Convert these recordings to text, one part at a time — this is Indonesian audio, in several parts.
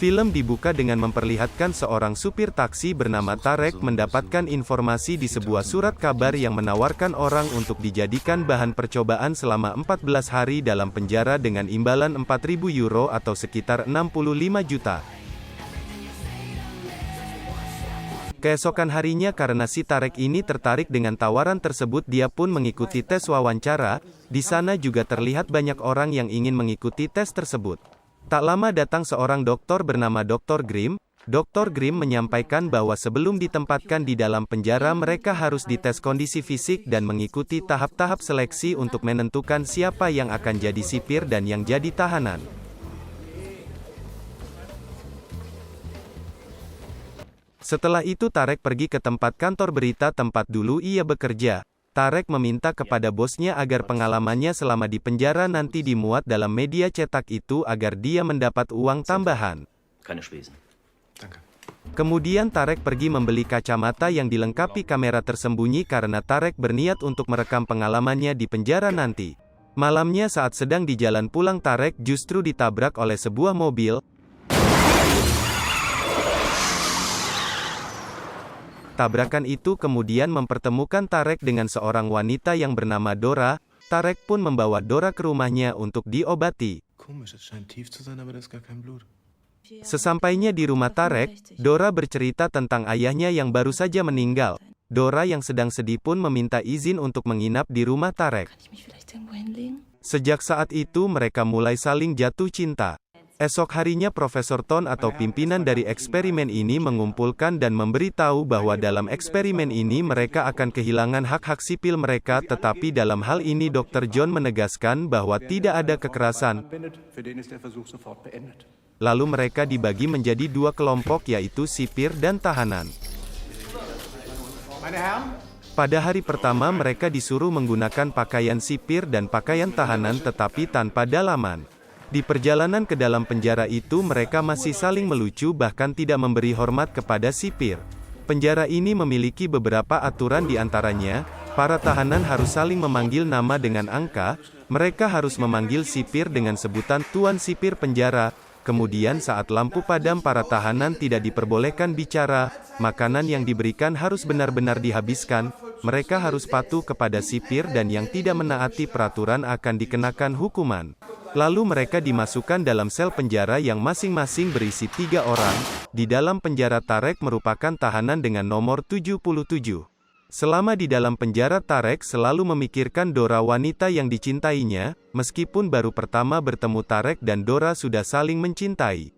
Film dibuka dengan memperlihatkan seorang supir taksi bernama Tarek mendapatkan informasi di sebuah surat kabar yang menawarkan orang untuk dijadikan bahan percobaan selama 14 hari dalam penjara dengan imbalan 4.000 euro atau sekitar 65 juta. Keesokan harinya karena si Tarek ini tertarik dengan tawaran tersebut dia pun mengikuti tes wawancara, di sana juga terlihat banyak orang yang ingin mengikuti tes tersebut. Tak lama datang seorang dokter bernama Dr. Grimm. Dr. Grimm menyampaikan bahwa sebelum ditempatkan di dalam penjara mereka harus dites kondisi fisik dan mengikuti tahap-tahap seleksi untuk menentukan siapa yang akan jadi sipir dan yang jadi tahanan. Setelah itu Tarek pergi ke tempat kantor berita tempat dulu ia bekerja. Tarek meminta kepada bosnya agar pengalamannya selama di penjara nanti dimuat dalam media cetak itu agar dia mendapat uang tambahan. Kemudian Tarek pergi membeli kacamata yang dilengkapi kamera tersembunyi karena Tarek berniat untuk merekam pengalamannya di penjara nanti. Malamnya saat sedang di jalan pulang Tarek justru ditabrak oleh sebuah mobil. Tabrakan itu kemudian mempertemukan Tarek dengan seorang wanita yang bernama Dora. Tarek pun membawa Dora ke rumahnya untuk diobati. Sesampainya di rumah Tarek, Dora bercerita tentang ayahnya yang baru saja meninggal. Dora yang sedang sedih pun meminta izin untuk menginap di rumah Tarek. Sejak saat itu mereka mulai saling jatuh cinta. Esok harinya Profesor Ton atau pimpinan dari eksperimen ini mengumpulkan dan memberitahu bahwa dalam eksperimen ini mereka akan kehilangan hak-hak sipil mereka, tetapi dalam hal ini Dr. John menegaskan bahwa tidak ada kekerasan. Lalu mereka dibagi menjadi dua kelompok yaitu sipir dan tahanan. Pada hari pertama mereka disuruh menggunakan pakaian sipir dan pakaian tahanan tetapi tanpa dalaman. Di perjalanan ke dalam penjara itu mereka masih saling melucu bahkan tidak memberi hormat kepada sipir. Penjara ini memiliki beberapa aturan di antaranya, para tahanan harus saling memanggil nama dengan angka, mereka harus memanggil sipir dengan sebutan Tuan Sipir Penjara, kemudian saat lampu padam para tahanan tidak diperbolehkan bicara, makanan yang diberikan harus benar-benar dihabiskan, mereka harus patuh kepada sipir dan yang tidak menaati peraturan akan dikenakan hukuman. Lalu mereka dimasukkan dalam sel penjara yang masing-masing berisi 3 orang. Di dalam penjara Tarek merupakan tahanan dengan nomor 77. Selama di dalam penjara Tarek selalu memikirkan Dora wanita yang dicintainya, meskipun baru pertama bertemu Tarek dan Dora sudah saling mencintai.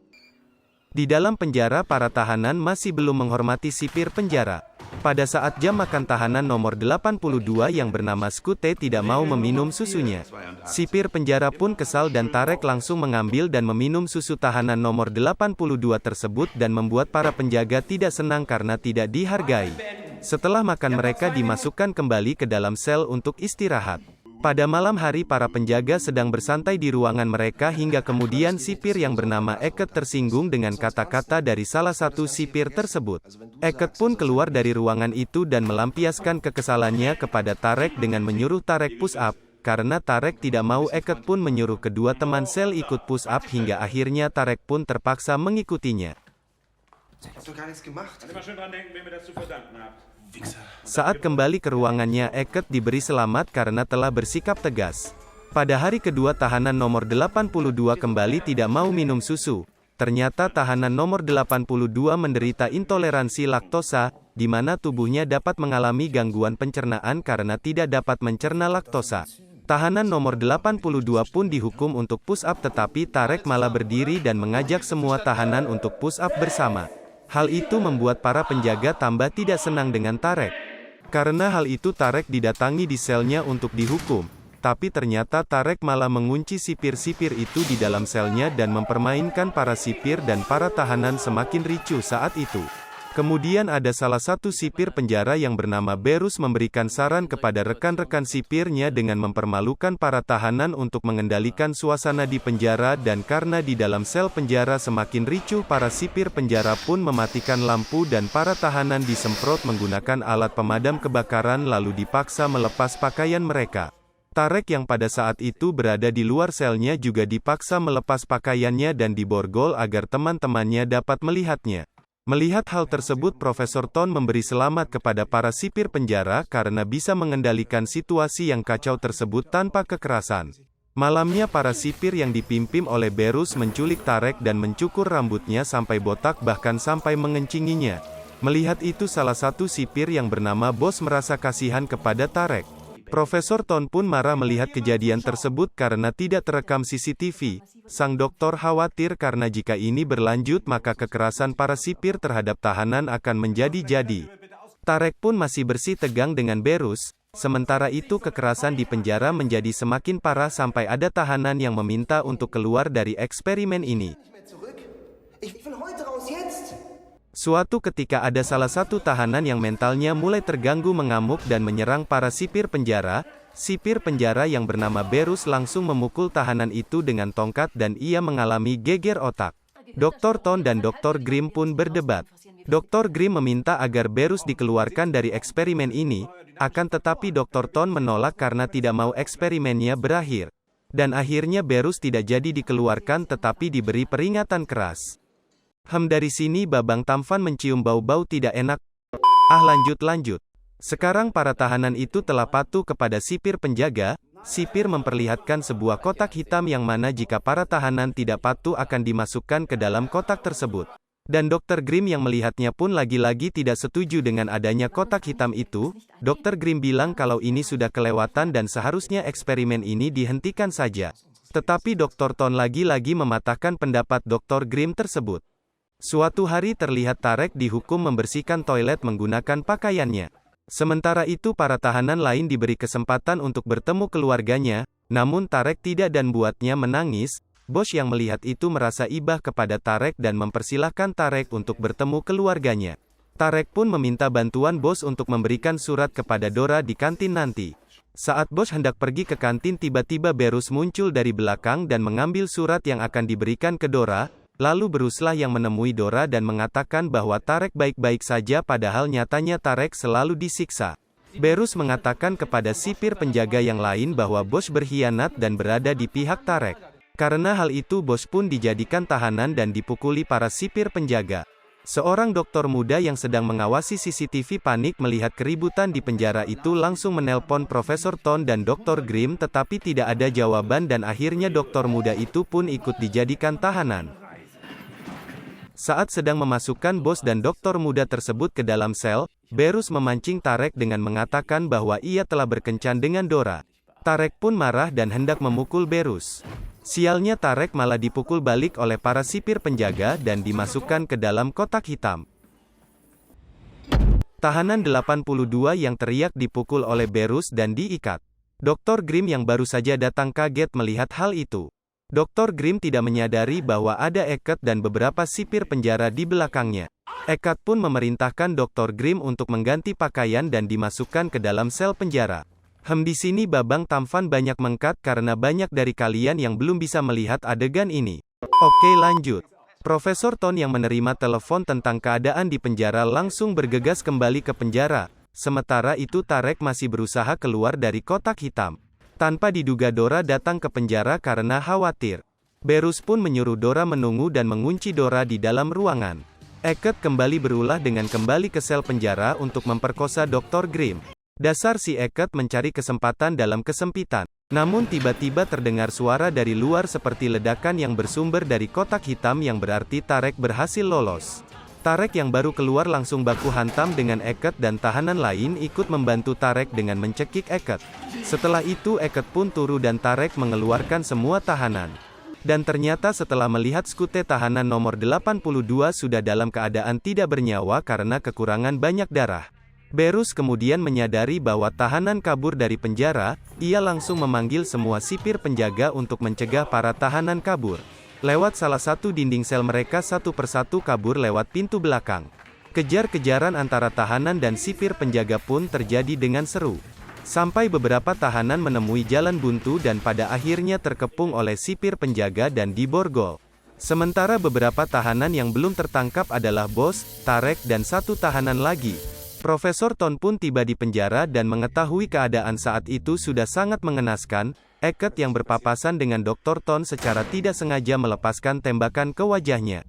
Di dalam penjara para tahanan masih belum menghormati sipir penjara. Pada saat jam makan tahanan nomor 82 yang bernama Skute tidak mau meminum susunya. Sipir penjara pun kesal dan Tarek langsung mengambil dan meminum susu tahanan nomor 82 tersebut dan membuat para penjaga tidak senang karena tidak dihargai. Setelah makan mereka dimasukkan kembali ke dalam sel untuk istirahat. Pada malam hari para penjaga sedang bersantai di ruangan mereka hingga kemudian sipir yang bernama Eket tersinggung dengan kata-kata dari salah satu sipir tersebut. Eket pun keluar dari ruangan itu dan melampiaskan kekesalannya kepada Tarek dengan menyuruh Tarek push up. Karena Tarek tidak mau Eket pun menyuruh kedua teman sel ikut push up hingga akhirnya Tarek pun terpaksa mengikutinya. Saat kembali ke ruangannya Eket diberi selamat karena telah bersikap tegas. Pada hari kedua tahanan nomor 82 kembali tidak mau minum susu. Ternyata tahanan nomor 82 menderita intoleransi laktosa, di mana tubuhnya dapat mengalami gangguan pencernaan karena tidak dapat mencerna laktosa. Tahanan nomor 82 pun dihukum untuk push up tetapi Tarek malah berdiri dan mengajak semua tahanan untuk push up bersama. Hal itu membuat para penjaga tambah tidak senang dengan Tarek. Karena hal itu Tarek didatangi di selnya untuk dihukum. Tapi ternyata Tarek malah mengunci sipir-sipir itu di dalam selnya dan mempermainkan para sipir dan para tahanan semakin ricuh saat itu. Kemudian ada salah satu sipir penjara yang bernama Berus memberikan saran kepada rekan-rekan sipirnya dengan mempermalukan para tahanan untuk mengendalikan suasana di penjara, dan karena di dalam sel penjara semakin ricuh, para sipir penjara pun mematikan lampu dan para tahanan disemprot menggunakan alat pemadam kebakaran lalu dipaksa melepas pakaian mereka. Tarek yang pada saat itu berada di luar selnya juga dipaksa melepas pakaiannya dan diborgol agar teman-temannya dapat melihatnya. Melihat hal tersebut, Profesor Ton memberi selamat kepada para sipir penjara karena bisa mengendalikan situasi yang kacau tersebut tanpa kekerasan. Malamnya para sipir yang dipimpin oleh Berus menculik Tarek dan mencukur rambutnya sampai botak bahkan sampai mengencinginya. Melihat itu salah satu sipir yang bernama Bos merasa kasihan kepada Tarek. Profesor Ton pun marah melihat kejadian tersebut karena tidak terekam CCTV. Sang doktor khawatir karena jika ini berlanjut maka kekerasan para sipir terhadap tahanan akan menjadi-jadi. Tarek pun masih bersih tegang dengan Berus. Sementara itu kekerasan di penjara menjadi semakin parah sampai ada tahanan yang meminta untuk keluar dari eksperimen ini. Suatu ketika ada salah satu tahanan yang mentalnya mulai terganggu mengamuk dan menyerang para sipir penjara. Sipir penjara yang bernama Berus langsung memukul tahanan itu dengan tongkat dan ia mengalami geger otak. Dr. Ton dan Dr. Grimm pun berdebat. Dr. Grimm meminta agar Berus dikeluarkan dari eksperimen ini, akan tetapi Dr. Ton menolak karena tidak mau eksperimennya berakhir. Dan akhirnya Berus tidak jadi dikeluarkan tetapi diberi peringatan keras. Dari sini Babang Tampan mencium bau-bau tidak enak. Lanjut. Sekarang para tahanan itu telah patuh kepada sipir penjaga. Sipir memperlihatkan sebuah kotak hitam yang mana jika para tahanan tidak patuh akan dimasukkan ke dalam kotak tersebut. Dan Dr. Grimm yang melihatnya pun lagi-lagi tidak setuju dengan adanya kotak hitam itu. Dr. Grimm bilang kalau ini sudah kelewatan dan seharusnya eksperimen ini dihentikan saja. Tetapi Dr. Ton lagi-lagi mematahkan pendapat Dr. Grimm tersebut. Suatu hari terlihat Tarek dihukum membersihkan toilet menggunakan pakaiannya. Sementara itu para tahanan lain diberi kesempatan untuk bertemu keluarganya, namun Tarek tidak dan buatnya menangis. Bos yang melihat itu merasa ibah kepada Tarek dan mempersilahkan Tarek untuk bertemu keluarganya. Tarek pun meminta bantuan Bos untuk memberikan surat kepada Dora di kantin nanti. Saat Bos hendak pergi ke kantin tiba-tiba Berus muncul dari belakang dan mengambil surat yang akan diberikan ke Dora. Lalu Beruslah yang menemui Dora dan mengatakan bahwa Tarek baik-baik saja padahal nyatanya Tarek selalu disiksa. Berus mengatakan kepada sipir penjaga yang lain bahwa Bos berkhianat dan berada di pihak Tarek. Karena hal itu Bos pun dijadikan tahanan dan dipukuli para sipir penjaga. Seorang dokter muda yang sedang mengawasi CCTV panik melihat keributan di penjara itu langsung menelpon Profesor Ton dan Dr. Grimm tetapi tidak ada jawaban dan akhirnya dokter muda itu pun ikut dijadikan tahanan. Saat sedang memasukkan Bos dan dokter muda tersebut ke dalam sel, Berus memancing Tarek dengan mengatakan bahwa ia telah berkencan dengan Dora. Tarek pun marah dan hendak memukul Berus. Sialnya Tarek malah dipukul balik oleh para sipir penjaga dan dimasukkan ke dalam kotak hitam. Tahanan 82 yang teriak dipukul oleh Berus dan diikat. Dr. Grimm yang baru saja datang kaget melihat hal itu. Dr. Grimm tidak menyadari bahwa ada Eket dan beberapa sipir penjara di belakangnya. Eket pun memerintahkan Dr. Grimm untuk mengganti pakaian dan dimasukkan ke dalam sel penjara. Di sini Babang Tampan banyak mengkat karena banyak dari kalian yang belum bisa melihat adegan ini. Oke lanjut. Profesor Ton yang menerima telepon tentang keadaan di penjara langsung bergegas kembali ke penjara. Sementara itu Tarek masih berusaha keluar dari kotak hitam. Tanpa diduga Dora datang ke penjara karena khawatir. Berus pun menyuruh Dora menunggu dan mengunci Dora di dalam ruangan. Eket kembali berulah dengan kembali ke sel penjara untuk memperkosa Dr. Grimm. Dasar si Eket mencari kesempatan dalam kesempitan. Namun tiba-tiba terdengar suara dari luar seperti ledakan yang bersumber dari kotak hitam yang berarti Tarek berhasil lolos. Tarek yang baru keluar langsung baku hantam dengan Eket dan tahanan lain ikut membantu Tarek dengan mencekik Eket. Setelah itu Eket pun turun dan Tarek mengeluarkan semua tahanan. Dan ternyata setelah melihat skute tahanan nomor 82 sudah dalam keadaan tidak bernyawa karena kekurangan banyak darah. Berus kemudian menyadari bahwa tahanan kabur dari penjara, ia langsung memanggil semua sipir penjaga untuk mencegah para tahanan kabur. Lewat salah satu dinding sel mereka satu persatu kabur lewat pintu belakang. Kejar-kejaran antara tahanan dan sipir penjaga pun terjadi dengan seru. Sampai beberapa tahanan menemui jalan buntu dan pada akhirnya terkepung oleh sipir penjaga dan diborgol. Sementara beberapa tahanan yang belum tertangkap adalah Bos, Tarek dan satu tahanan lagi. Profesor Ton pun tiba di penjara dan mengetahui keadaan saat itu sudah sangat mengenaskan. Eket yang berpapasan dengan Dr. Ton secara tidak sengaja melepaskan tembakan ke wajahnya.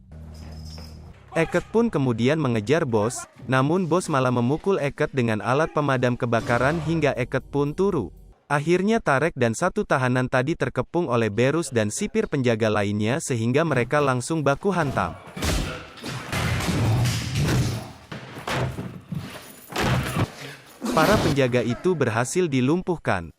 Eket pun kemudian mengejar Bos, namun Bos malah memukul Eket dengan alat pemadam kebakaran hingga Eket pun turu. Akhirnya Tarek dan satu tahanan tadi terkepung oleh Berus dan sipir penjaga lainnya sehingga mereka langsung baku hantam. Para penjaga itu berhasil dilumpuhkan.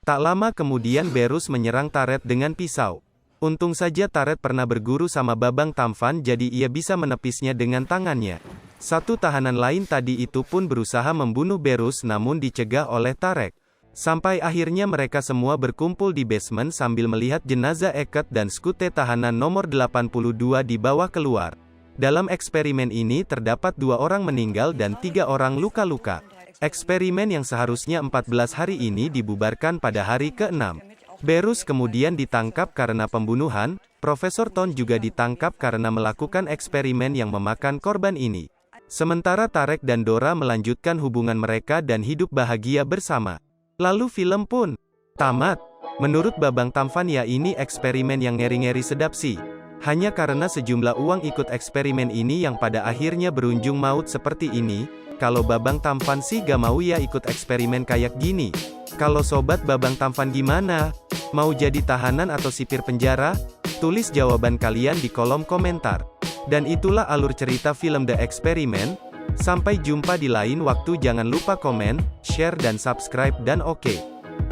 Tak lama kemudian Berus menyerang Taret dengan pisau. Untung saja Taret pernah berguru sama Babang Tampan jadi ia bisa menepisnya dengan tangannya. Satu tahanan lain tadi itu pun berusaha membunuh Berus namun dicegah oleh Tarek. Sampai akhirnya mereka semua berkumpul di basement sambil melihat jenazah Eket dan Skute tahanan nomor 82 di bawah keluar. Dalam eksperimen ini terdapat 2 orang meninggal dan 3 orang luka-luka. Eksperimen yang seharusnya 14 hari ini dibubarkan pada hari ke-6. Berus kemudian ditangkap karena pembunuhan, Profesor Ton juga ditangkap karena melakukan eksperimen yang memakan korban ini. Sementara Tarek dan Dora melanjutkan hubungan mereka dan hidup bahagia bersama. Lalu film pun tamat. Menurut Babang Tampan ya ini eksperimen yang ngeri-ngeri sedap sih. Hanya karena sejumlah uang ikut eksperimen ini yang pada akhirnya berujung maut seperti ini. Kalau Babang Tampan sih gak mau ya ikut eksperimen kayak gini. Kalau sobat Babang Tampan gimana? Mau jadi tahanan atau sipir penjara? Tulis jawaban kalian di kolom komentar. Dan itulah alur cerita film The Experiment. Sampai jumpa di lain waktu, jangan lupa komen, share dan subscribe dan oke.